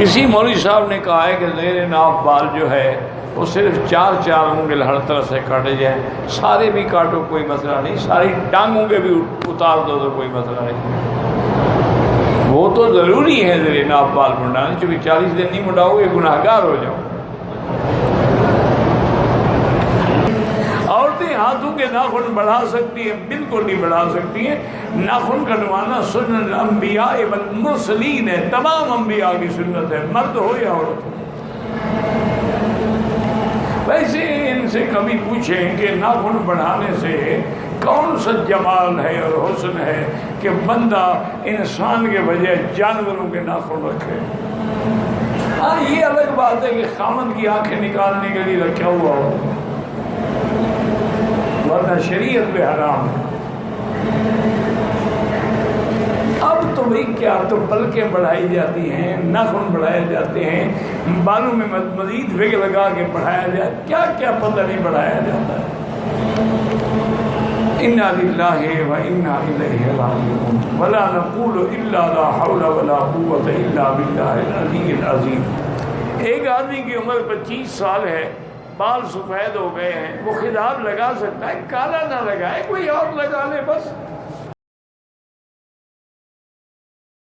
کسی مولوی صاحب نے کہا ہے کہ زیر ناف بال جو ہے وہ صرف 4 انگل ہر طرف سے کاٹے جائیں، سارے بھی کاٹو کوئی مسئلہ نہیں، ساری ٹانگوں کے بھی اتار دو تو کوئی مسئلہ نہیں، وہ تو ضروری ہے زیر ناف بال منڈانے، چونکہ 40 دن نہیں منڈاؤ گے گناہ گار ہو جاؤ۔ عورتیں ہاتھوں کے ناخن بڑھا سکتی ہیں، بالکل نہیں بڑھا سکتی ہیں، ناخن کٹوانا سنن الانبیاء والمرسلین ہے، تمام انبیاء کی سنت ہے، مرد ہو یا عورت ہو۔ ویسے ان سے کبھی پوچھیں کہ ناخن بڑھانے سے کون سا جمال ہے اور حسن ہے کہ بندہ انسان کے بجائے جانوروں کے ناخن رکھے۔ ہاں یہ الگ بات ہے کہ خامد کی آنکھیں نکالنے کے لیے رکھا ہوا ہو، ورنہ شریعت پہ حرام ہے۔ اب تو بھئی کیا تو پلکیں بڑھائی جاتی ہیں، ناخن بڑھائے جاتے ہیں، بالوں میں مزید وگ لگا کے بڑھایا جائے، کیا کیا پتہ نہیں بڑھایا جاتا ہے۔ انا للہ و انا الیہ راجعون ولا نقول الا لا حول ولا قوة الا باللہ العلی العظیم۔ ایک آدمی کی عمر 25 سال ہے، بال سفید ہو گئے ہیں، وہ خضاب لگا سکتا ہے، کالا نہ لگائے، کوئی اور لگا لے بس۔